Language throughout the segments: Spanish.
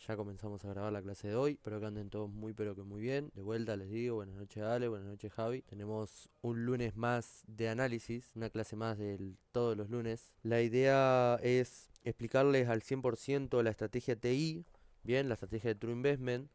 Ya comenzamos a grabar la clase de hoy. Espero que anden todos muy pero que muy bien. De vuelta les digo, buenas noches Ale, buenas noches Javi. Tenemos un lunes más de análisis, una clase más de todos los lunes. La idea es explicarles al 100% la estrategia TI, bien, la estrategia de True Investment,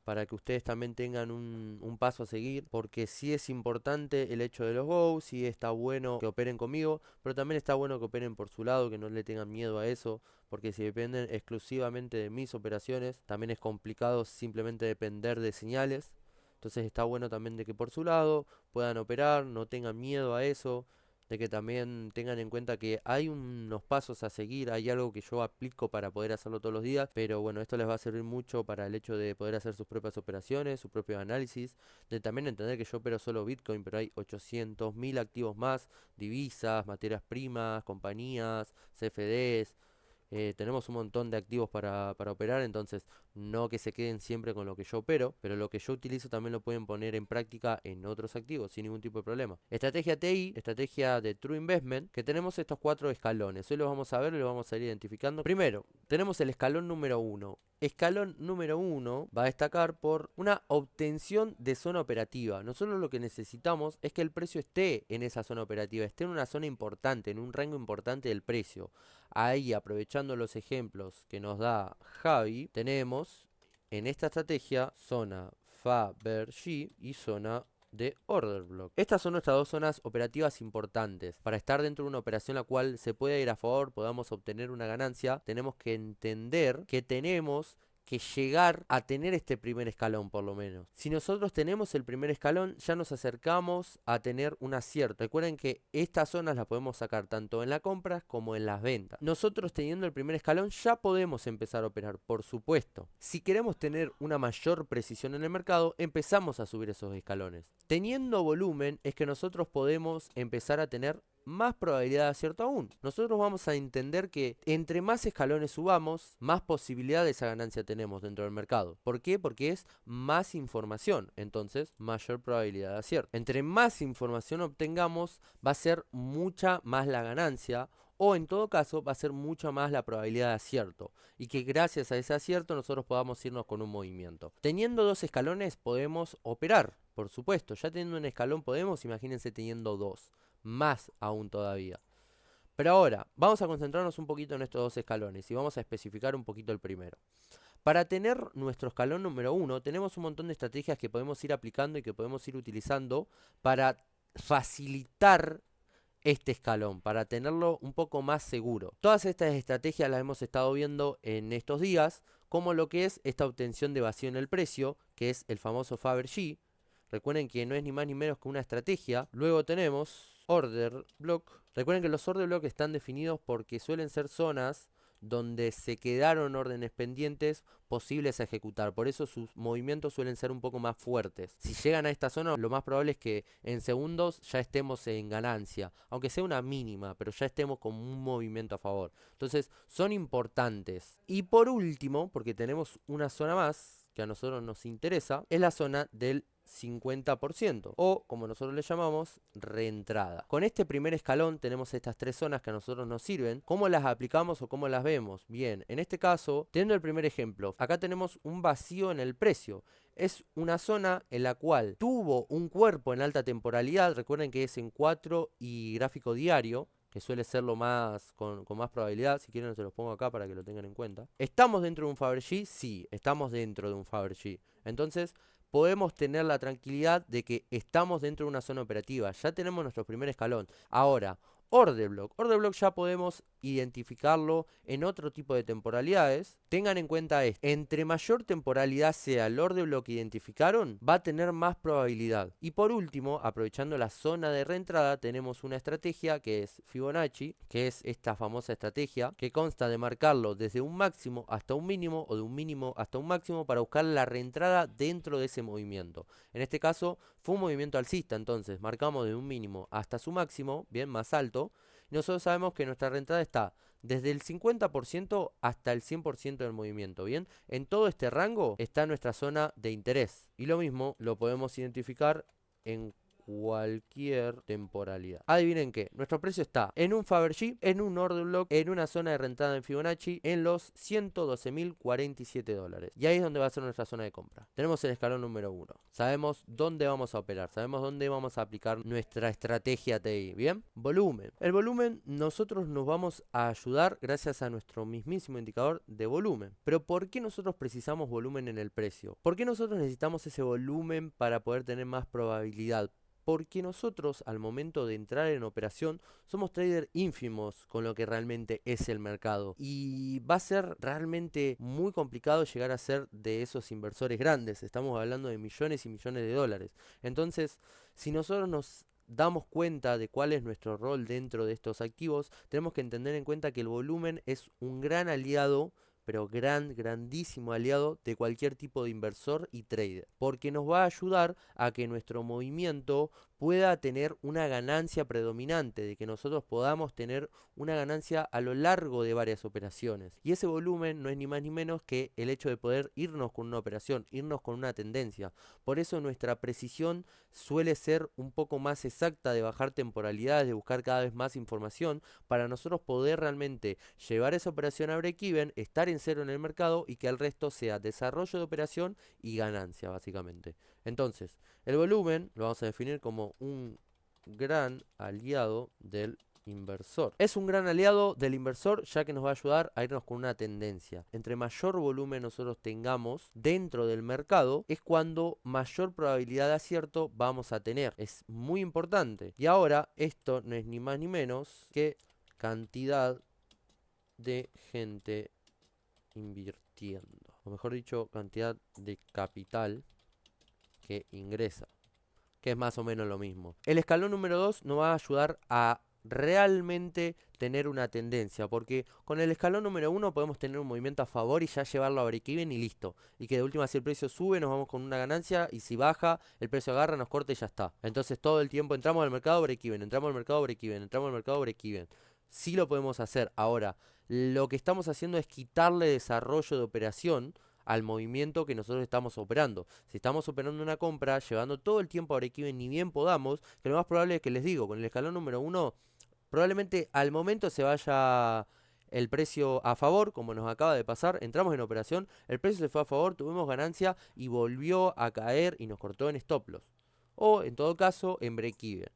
para que ustedes también tengan un paso a seguir, porque sí es importante el hecho de los Go, sí está bueno que operen conmigo, pero también está bueno que operen por su lado, que no le tengan miedo a eso, porque si dependen exclusivamente de mis operaciones, también es complicado simplemente depender de señales. Entonces está bueno también de que por su lado puedan operar, no tengan miedo a eso, de que también tengan en cuenta que hay unos pasos a seguir, hay algo que yo aplico para poder hacerlo todos los días, pero bueno, esto les va a servir mucho para el hecho de poder hacer sus propias operaciones, su propio análisis, de también entender que yo opero solo Bitcoin, pero hay 800.000 activos más, divisas, materias primas, compañías, CFDs. Tenemos un montón de activos para operar, entonces no que se queden siempre con lo que yo opero, pero lo que yo utilizo también lo pueden poner en práctica en otros activos sin ningún tipo de problema. Estrategia TI, estrategia de True Investment, que tenemos estos 4 escalones. Hoy los vamos a ver y los vamos a ir identificando. Primero, tenemos el escalón número 1. Escalón número 1 va a destacar por una obtención de zona operativa. Nosotros lo que necesitamos es que el precio esté en esa zona operativa, esté en una zona importante, en un rango importante del precio. Ahí, aprovechando los ejemplos que nos da Javi, tenemos en esta estrategia zona Fabergé y zona de order block. Estas son nuestras dos zonas operativas importantes. Para estar dentro de una operación la cual se pueda ir a favor, podamos obtener una ganancia, tenemos que entender que tenemos que llegar a tener este primer escalón por lo menos. Si nosotros tenemos el primer escalón, ya nos acercamos a tener un acierto. Recuerden que estas zonas las podemos sacar tanto en las compras como en las ventas. Nosotros teniendo el primer escalón ya podemos empezar a operar, por supuesto. Si queremos tener una mayor precisión en el mercado, empezamos a subir esos escalones. Teniendo volumen es que nosotros podemos empezar a tener más probabilidad de acierto aún. Nosotros vamos a entender que entre más escalones subamos, más posibilidades a ganancia tenemos dentro del mercado. ¿Por qué? Porque es más información, entonces mayor probabilidad de acierto. Entre más información obtengamos, va a ser mucha más la ganancia, o en todo caso va a ser mucha más la probabilidad de acierto, y que gracias a ese acierto nosotros podamos irnos con un movimiento. Teniendo dos escalones podemos operar, por supuesto. Ya teniendo un escalón podemos, imagínense teniendo dos, más aún todavía. Pero ahora, vamos a concentrarnos un poquito en estos dos escalones y vamos a especificar un poquito el primero. Para tener nuestro escalón número 1, tenemos un montón de estrategias que podemos ir aplicando y que podemos ir utilizando para facilitar este escalón, para tenerlo un poco más seguro. Todas estas estrategias las hemos estado viendo en estos días, como lo que es esta obtención de vacío en el precio, que es el famoso Fabergé. Recuerden que no es ni más ni menos que una estrategia. Luego tenemos order block. Recuerden que los order block están definidos porque suelen ser zonas donde se quedaron órdenes pendientes posibles a ejecutar. Por eso sus movimientos suelen ser un poco más fuertes. Si llegan a esta zona, lo más probable es que en segundos ya estemos en ganancia. Aunque sea una mínima, pero ya estemos con un movimiento a favor. Entonces, son importantes. Y por último, porque tenemos una zona más que a nosotros nos interesa, es la zona del 50%, o como nosotros le llamamos, reentrada. Con este primer escalón tenemos estas tres zonas que a nosotros nos sirven. ¿Cómo las aplicamos o cómo las vemos? Bien, en este caso, teniendo el primer ejemplo, acá tenemos un vacío en el precio. Es una zona en la cual tuvo un cuerpo en alta temporalidad. Recuerden que es en 4 y gráfico diario, que suele ser lo más con más probabilidad. Si quieren se los pongo acá para que lo tengan en cuenta. ¿Estamos dentro de un Fabergé? Sí, estamos dentro de un Fabergé. Entonces podemos tener la tranquilidad de que estamos dentro de una zona operativa. Ya tenemos nuestro primer escalón. Ahora, order block. Order block ya podemos identificarlo en otro tipo de temporalidades. Tengan en cuenta esto: entre mayor temporalidad sea el order block que identificaron, va a tener más probabilidad. Y por último, aprovechando la zona de reentrada, tenemos una estrategia que es Fibonacci, que es esta famosa estrategia que consta de marcarlo desde un máximo hasta un mínimo, o de un mínimo hasta un máximo, para buscar la reentrada dentro de ese movimiento. En este caso fue un movimiento alcista, entonces marcamos de un mínimo hasta su máximo, bien, más alto. Y nosotros sabemos que nuestra reentrada está desde el 50% hasta el 100% del movimiento, ¿bien? En todo este rango está nuestra zona de interés. Y lo mismo lo podemos identificar en cualquier temporalidad. Adivinen qué, nuestro precio está en un Fabergé, en un order block, en una zona de rentada en Fibonacci, en los $112.047. Y ahí es donde va a ser nuestra zona de compra. Tenemos el escalón número 1. Sabemos dónde vamos a operar, sabemos dónde vamos a aplicar nuestra estrategia TI. Bien, volumen. El volumen nosotros nos vamos a ayudar gracias a nuestro mismísimo indicador de volumen. Pero ¿por qué nosotros precisamos volumen en el precio? ¿Por qué nosotros necesitamos ese volumen para poder tener más probabilidad? Porque nosotros al momento de entrar en operación somos traders ínfimos con lo que realmente es el mercado. Y va a ser realmente muy complicado llegar a ser de esos inversores grandes. Estamos hablando de millones y millones de dólares. Entonces, si nosotros nos damos cuenta de cuál es nuestro rol dentro de estos activos, tenemos que entender en cuenta que el volumen es un gran aliado, pero grandísimo aliado de cualquier tipo de inversor y trader, porque nos va a ayudar a que nuestro movimiento pueda tener una ganancia predominante, de que nosotros podamos tener una ganancia a lo largo de varias operaciones. Y ese volumen no es ni más ni menos que el hecho de poder irnos con una operación, irnos con una tendencia. Por eso nuestra precisión suele ser un poco más exacta, de bajar temporalidades, de buscar cada vez más información, para nosotros poder realmente llevar esa operación a break-even, estar en cero en el mercado y que el resto sea desarrollo de operación y ganancia, básicamente. Entonces, el volumen lo vamos a definir como un gran aliado del inversor. Es un gran aliado del inversor, ya que nos va a ayudar a irnos con una tendencia. Entre mayor volumen nosotros tengamos dentro del mercado, es cuando mayor probabilidad de acierto vamos a tener. Es muy importante. Y ahora, esto no es ni más ni menos que cantidad de gente invirtiendo. O mejor dicho, cantidad de capital que ingresa, que es más o menos lo mismo. El escalón número 2 nos va a ayudar a realmente tener una tendencia, porque con el escalón número 1 podemos tener un movimiento a favor y ya llevarlo a break-even y listo, y que de última, si el precio sube nos vamos con una ganancia, y si baja el precio agarra, nos corta y ya está. Entonces todo el tiempo entramos al mercado, break-even, entramos al mercado, break-even, entramos al mercado, break-even. Sí lo podemos hacer. Ahora, lo que estamos haciendo es quitarle desarrollo de operación al movimiento que nosotros estamos operando. Si estamos operando una compra, llevando todo el tiempo a break-even ni bien podamos, que lo más probable es que les digo, con el escalón número 1, probablemente al momento se vaya el precio a favor, como nos acaba de pasar. Entramos en operación, el precio se fue a favor, tuvimos ganancia y volvió a caer y nos cortó en stop loss. O en todo caso en break-even.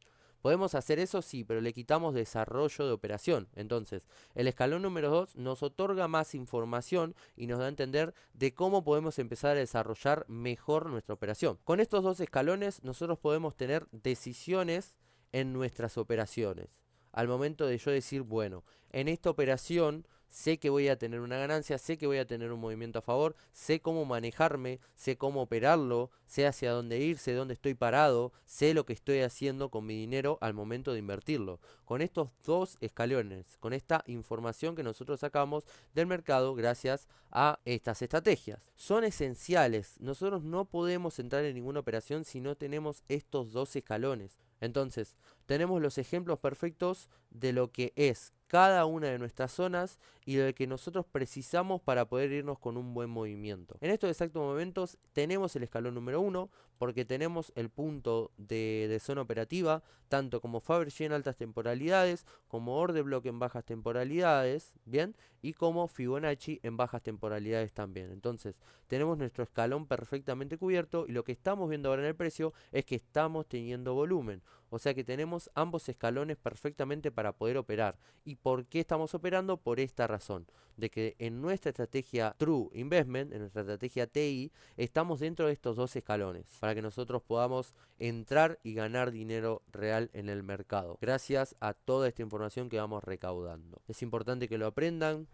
Podemos hacer eso, sí, pero le quitamos desarrollo de operación. Entonces, el escalón número 2 nos otorga más información y nos da a entender de cómo podemos empezar a desarrollar mejor nuestra operación. Con estos dos escalones, nosotros podemos tener decisiones en nuestras operaciones. Al momento de yo decir, bueno, en esta operación sé que voy a tener una ganancia, sé que voy a tener un movimiento a favor, sé cómo manejarme, sé cómo operarlo, sé hacia dónde ir, sé dónde estoy parado, sé lo que estoy haciendo con mi dinero al momento de invertirlo. Con estos dos escalones, con esta información que nosotros sacamos del mercado gracias a estas estrategias, son esenciales. Nosotros no podemos entrar en ninguna operación si no tenemos estos dos escalones. Entonces, tenemos los ejemplos perfectos de lo que es cada una de nuestras zonas y de lo que nosotros precisamos para poder irnos con un buen movimiento. En estos exactos momentos tenemos el escalón número 1 porque tenemos el punto de zona operativa, tanto como Fabergé en altas temporalidades, como Order Block en bajas temporalidades, ¿bien? Y como Fibonacci en bajas temporalidades también. Entonces, tenemos nuestro escalón perfectamente cubierto y lo que estamos viendo ahora en el precio es que estamos teniendo volumen. O sea que tenemos ambos escalones perfectamente para poder operar. ¿Y por qué estamos operando? Por esta razón, de que en nuestra estrategia True Investment, en nuestra estrategia TI, estamos dentro de estos dos escalones, para que nosotros podamos entrar y ganar dinero real en el mercado, gracias a toda esta información que vamos recaudando. Es importante que lo aprendan.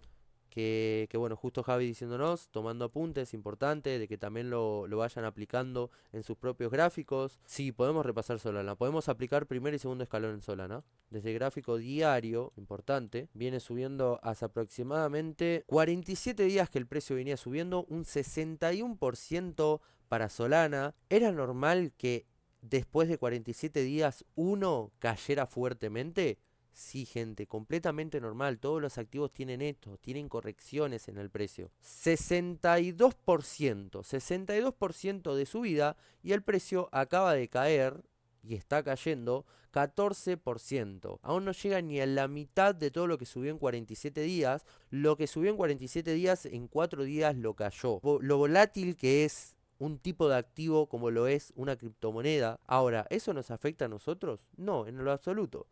Que bueno, justo Javi diciéndonos, tomando apuntes, importante, de que también lo vayan aplicando en sus propios gráficos. Sí, podemos repasar Solana, podemos aplicar primer y segundo escalón en Solana. Desde gráfico diario, importante, viene subiendo hace aproximadamente 47 días que el precio venía subiendo, un 61% para Solana. Era normal que después de 47 días uno cayera fuertemente. Sí, gente, completamente normal. Todos los activos tienen esto, tienen correcciones en el precio. 62% de subida y el precio acaba de caer y está cayendo 14%. Aún no llega ni a la mitad de todo lo que subió en 47 días. Lo que subió en 47 días, en 4 días lo cayó. Lo volátil que es un tipo de activo como lo es una criptomoneda. Ahora, ¿eso nos afecta a nosotros? No, en lo absoluto.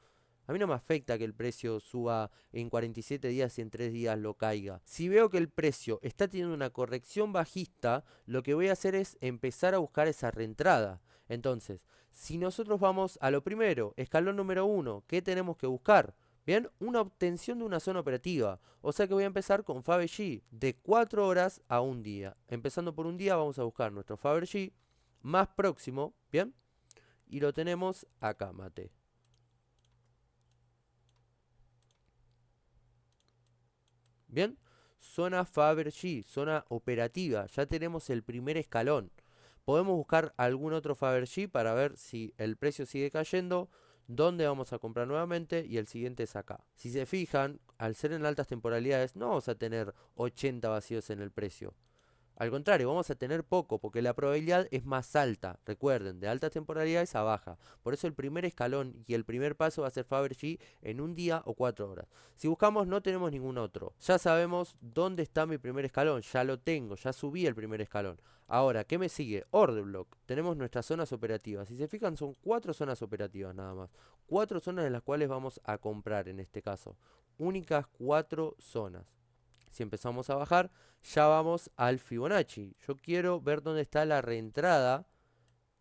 A mí no me afecta que el precio suba en 47 días y en 3 días lo caiga. Si veo que el precio está teniendo una corrección bajista, lo que voy a hacer es empezar a buscar esa reentrada. Entonces, si nosotros vamos a lo primero, escalón número 1, ¿qué tenemos que buscar? Bien, una obtención de una zona operativa. O sea que voy a empezar con Fabergé de 4 horas a un día. Empezando por un día vamos a buscar nuestro Fabergé más próximo, bien, y lo tenemos acá, mate. Bien, zona Fabergé, zona operativa, ya tenemos el primer escalón. Podemos buscar algún otro Fabergé para ver si el precio sigue cayendo, dónde vamos a comprar nuevamente y el siguiente es acá. Si se fijan, al ser en altas temporalidades no vamos a tener 80 vacíos en el precio. Al contrario, vamos a tener poco porque la probabilidad es más alta. Recuerden, de altas temporalidades a baja. Por eso el primer escalón y el primer paso va a ser Fabergé en un día o 4 horas. Si buscamos no tenemos ningún otro. Ya sabemos dónde está mi primer escalón. Ya lo tengo, ya subí el primer escalón. Ahora, ¿qué me sigue? Order block. Tenemos nuestras zonas operativas. Si se fijan son 4 zonas operativas nada más. 4 zonas en las cuales vamos a comprar en este caso. Únicas 4 zonas. Si empezamos a bajar, ya vamos al Fibonacci. Yo quiero ver dónde está la reentrada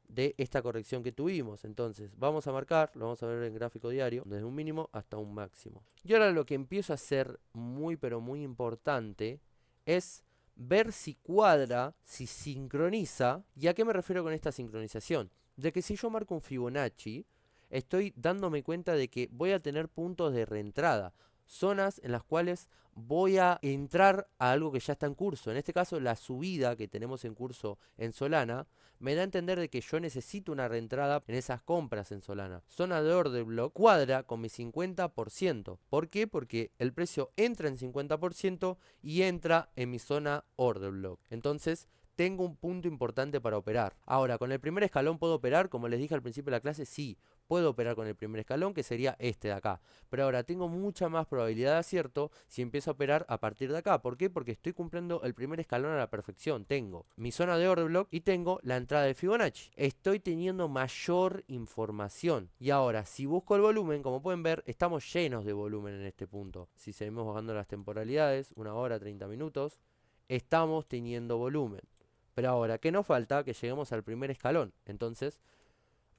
de esta corrección que tuvimos. Entonces, vamos a marcar, lo vamos a ver en gráfico diario, desde un mínimo hasta un máximo. Y ahora lo que empiezo a hacer muy pero muy importante es ver si cuadra, si sincroniza. ¿Y a qué me refiero con esta sincronización? De que si yo marco un Fibonacci, estoy dándome cuenta de que voy a tener puntos de reentrada, zonas en las cuales voy a entrar a algo que ya está en curso. En este caso, la subida que tenemos en curso en Solana me da a entender de que yo necesito una reentrada en esas compras en Solana. Zona de order block cuadra con mi 50%. ¿Por qué? Porque el precio entra en 50% y entra en mi zona order block. Entonces, tengo un punto importante para operar. Ahora, ¿con el primer escalón puedo operar? Como les dije al principio de la clase, sí. Puedo operar con el primer escalón, que sería este de acá. Pero ahora tengo mucha más probabilidad de acierto si empiezo a operar a partir de acá. ¿Por qué? Porque estoy cumpliendo el primer escalón a la perfección. Tengo mi zona de order block y tengo la entrada de Fibonacci. Estoy teniendo mayor información. Y ahora, si busco el volumen, como pueden ver, estamos llenos de volumen en este punto. Si seguimos bajando las temporalidades, 1 hora, 30 minutos, estamos teniendo volumen. Pero ahora, ¿qué nos falta? Que lleguemos al primer escalón. Entonces,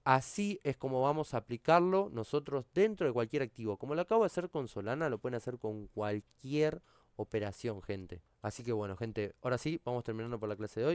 así es como vamos a aplicarlo nosotros dentro de cualquier activo. Como lo acabo de hacer con Solana, lo pueden hacer con cualquier operación, gente. Así que bueno, gente, ahora sí, vamos terminando por la clase de hoy.